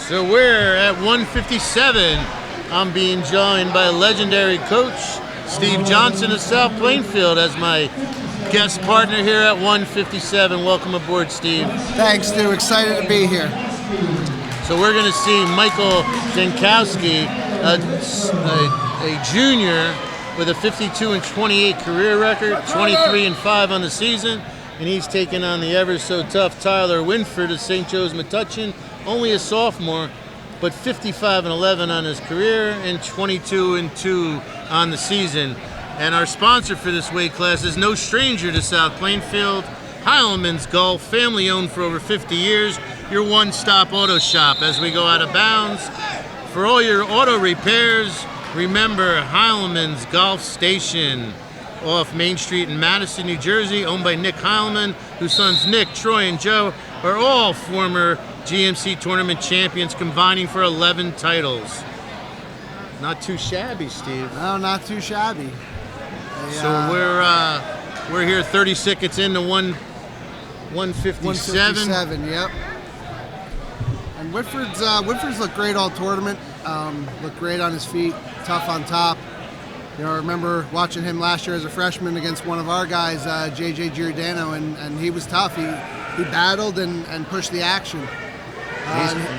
So we're at 157. I'm being joined by legendary coach Steve Johnson of South Plainfield as my guest partner here at 157. Welcome aboard, Steve. Thanks, Stu. Excited to be here. So we're going to see Michael Zaunczkowski, a junior with a 52-28 career record, 23-5 on the season, and he's taking on the ever-so-tough Tyler Whitford of St. Joe's Metuchen, only a sophomore, but 55-11 on his career and 22-2 on the season. And our sponsor for this weight class is no stranger to South Plainfield, Heilman's Golf, family-owned for over 50 years, your one-stop auto shop. As we go out of bounds, for all your auto repairs, remember Heilman's Golf Station off Main Street in Madison, New Jersey, owned by Nick Heilman, whose sons Nick, Troy, and Joe are all former GMC tournament champions, combining for 11 titles. Not too shabby, Steve. No, not too shabby. So we're here 30 seconds into 157. 157, yep. And Whitford's looked great all tournament. Looked great on his feet, tough on top. You know, I remember watching him last year as a freshman against one of our guys, JJ Giordano, and he was tough. He battled and pushed the action.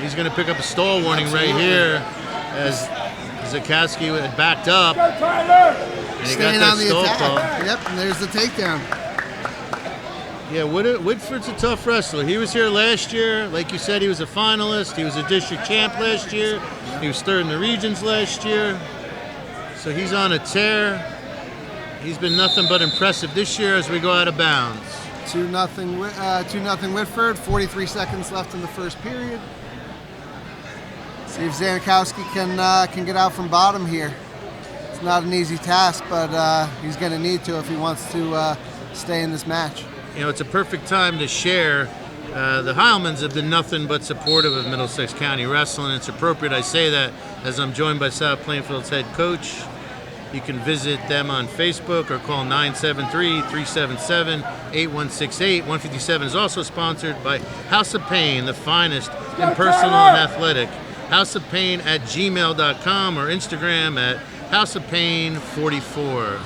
He's going to pick up a stall warning right here as Zaunczkowski had backed up. And he staying got on the stall attack. call. Yep, and there's the takedown. Yeah, Whitford's a tough wrestler. He was here last year. Like you said, he was a finalist. He was a district champ last year. He was third in the regions last year. So he's on a tear. He's been nothing but impressive this year as we go out of bounds. 2-0 Whitford, 43 seconds left in the first period. See if Zaunczkowski can get out from bottom here. It's not an easy task, but he's going to need to if he wants to stay in this match. You know, it's a perfect time to share. The Heilmans have been nothing but supportive of Middlesex County Wrestling. It's appropriate I say that as I'm joined by South Plainfield's head coach. You can visit them on Facebook or call 973-377-8168. 157 is also sponsored by House of Pain, the finest in personal and athletic. houseofpain@gmail.com or Instagram at houseofpain44.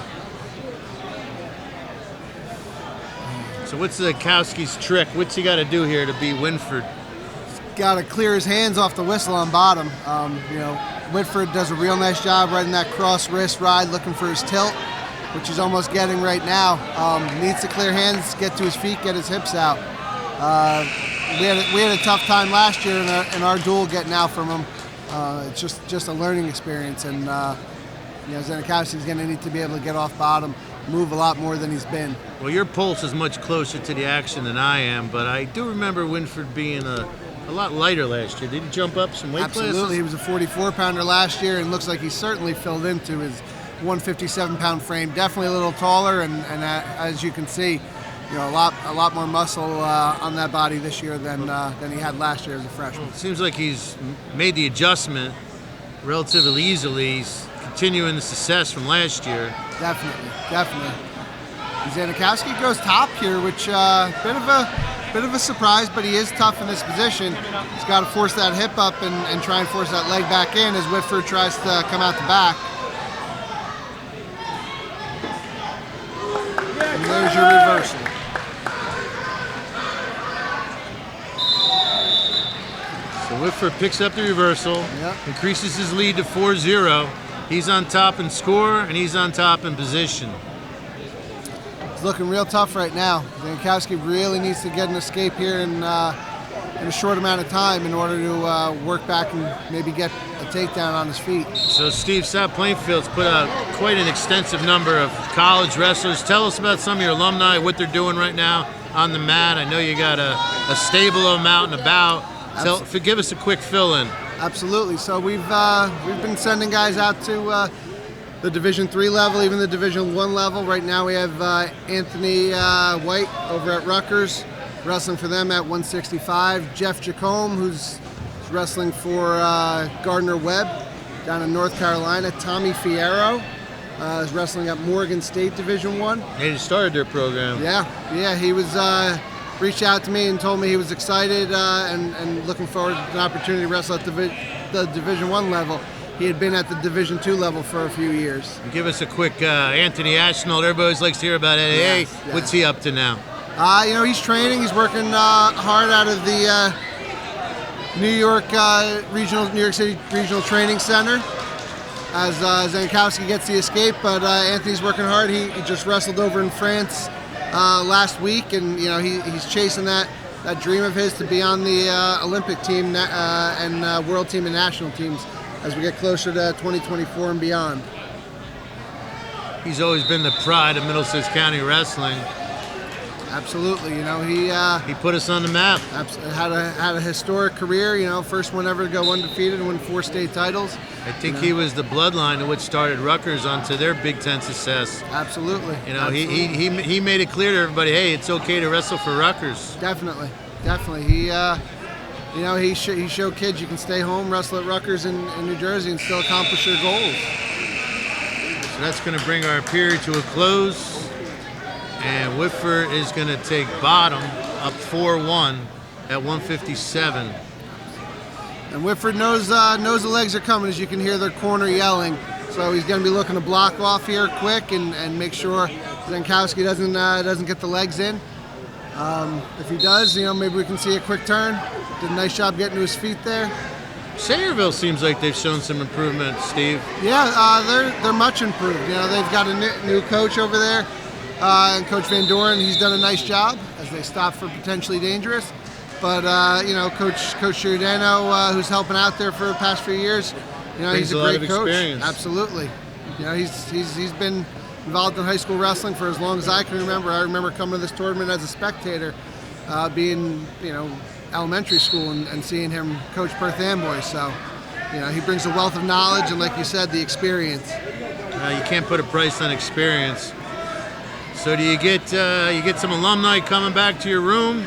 So what's Zaunczkowski's trick? What's he got to do here to beat Whitford? Got to clear his hands off the whistle on bottom. You know, Whitford does a real nice job riding that cross wrist ride, looking for his tilt, which he's almost getting right now. Needs to clear hands, get to his feet, get his hips out. We had a tough time last year in our duel getting out from him. It's just a learning experience, and you know, Zaunczkowski's going to need to be able to get off bottom, move a lot more than he's been. Well, your pulse is much closer to the action than I am, but I do remember Whitford being a lot lighter last year. Did he jump up some weight classes? Absolutely. He was a 44-pounder last year, and looks like he certainly filled into his 157-pound frame. Definitely a little taller, and as you can see, you know, a lot more muscle on that body this year than he had last year as a freshman. Well, it seems like he's made the adjustment relatively easily. He's continuing the success from last year. Definitely. Zaunczkowski goes top here, which bit of a surprise, but he is tough in this position. He's got to force that hip up and try and force that leg back in as Whitford tries to come out the back. And there's your reversal. So Whitford picks up the reversal, increases his lead to 4-0. He's on top in score, and he's on top in position. It's looking real tough right now. Zaunczkowski really needs to get an escape here in a short amount of time in order to work back and maybe get a takedown on his feet. So Steve, South Plainfield's put out quite an extensive number of college wrestlers. Tell us about some of your alumni, what they're doing right now on the mat. I know you got a stable of them out and about. Give us a quick fill-in. Absolutely. So we've been sending guys out to the Division III level, even the Division I level. Right now we have Anthony White over at Rutgers, wrestling for them at 165. Jeff Jacome, who's wrestling for Gardner Webb down in North Carolina. Tommy Fierro is wrestling at Morgan State Division I. They just started their program. Yeah, he was reached out to me and told me he was excited and looking forward to an opportunity to wrestle at the Division I level. He had been at the Division II level for a few years. Give us a quick Anthony Ashnold. Everybody always likes to hear about it. Hey, what's he up to now? He's training. He's working hard out of the New York City Regional Training Center as Zaunczkowski gets the escape. But Anthony's working hard. He just wrestled over in France last week, and he's chasing that dream of his to be on the Olympic team and world team and national teams as we get closer to 2024 and beyond. He's always been the pride of Middlesex County Wrestling. Absolutely, he put us on the map. Had a historic career, first one ever to go undefeated and win 4 state titles. I think he was the bloodline of what started Rutgers onto their Big Ten success. Absolutely. Absolutely. He made it clear to everybody, hey, it's okay to wrestle for Rutgers. Definitely. He showed kids you can stay home, wrestle at Rutgers in New Jersey, and still accomplish your goals. So that's going to bring our period to a close. And Whitford is going to take bottom up 4-1 at 157. And Whitford knows the legs are coming, as you can hear their corner yelling. So he's going to be looking to block off here quick and make sure Zaunczkowski doesn't get the legs in. If he does, maybe we can see a quick turn. Did a nice job getting to his feet there. Sayreville seems like they've shown some improvement, Steve. Yeah, they're much improved. They've got a new coach over there. And Coach Van Doren, he's done a nice job as they stop for potentially dangerous. But Coach Giordano, who's helping out there for the past few years, he's a great coach. Experience. Absolutely. He's been involved in high school wrestling for as long as I can remember. I remember coming to this tournament as a spectator, being elementary school and seeing him coach Perth Amboy. So he brings a wealth of knowledge and, like you said, the experience. You can't put a price on experience. So do you get some alumni coming back to your room?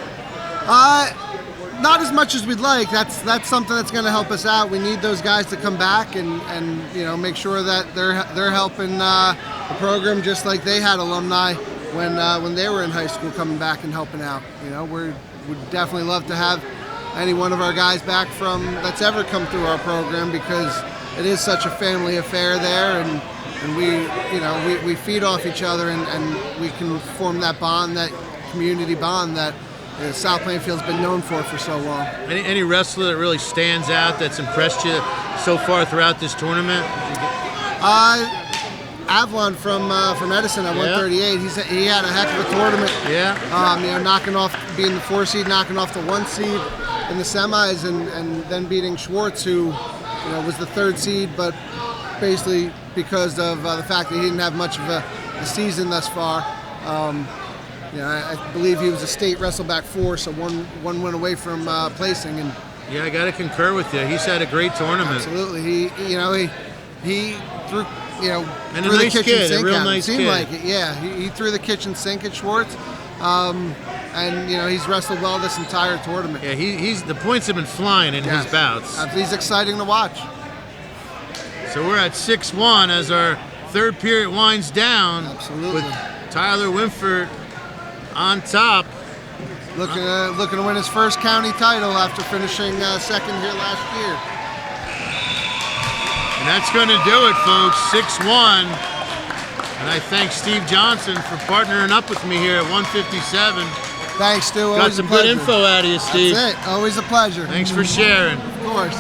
Not as much as we'd like. That's something that's going to help us out. We need those guys to come back and make sure that they're helping the program just like they had alumni when they were in high school coming back and helping out. We'd definitely love to have any one of our guys back that's ever come through our program, because it is such a family affair there, and we feed off each other and we can form that bond, that community bond that South Plainfield's been known for so long. Any wrestler that really stands out that's impressed you so far throughout this tournament? Avalon from Edison at 138. He had a heck of a tournament. Yeah. Knocking off, being the 4 seed, knocking off the 1 seed in the semis, and then beating Schwartz, who was the 3rd seed, but basically because of the fact that he didn't have much of a season thus far. I believe he was a state wrestleback 4, so one went away from placing. And yeah, I got to concur with you. He's had a great tournament. Absolutely. He threw and threw a nice the kitchen kid, sink a real at him. nice Seemed kid. like it. Yeah, he threw the kitchen sink at Schwartz. And he's wrestled well this entire tournament. Yeah, he's the points have been flying in his bouts. He's exciting to watch. So we're at 6-1 as our 3rd period winds down. Absolutely. With Tyler Winford on top. Looking to win his first county title after finishing 2nd here last year. And that's going to do it, folks. 6-1. And I thank Steve Johnson for partnering up with me here at 157. Thanks, Stu. Got some good info out of you, Steve. That's it. Always a pleasure. Thanks for sharing. Of course.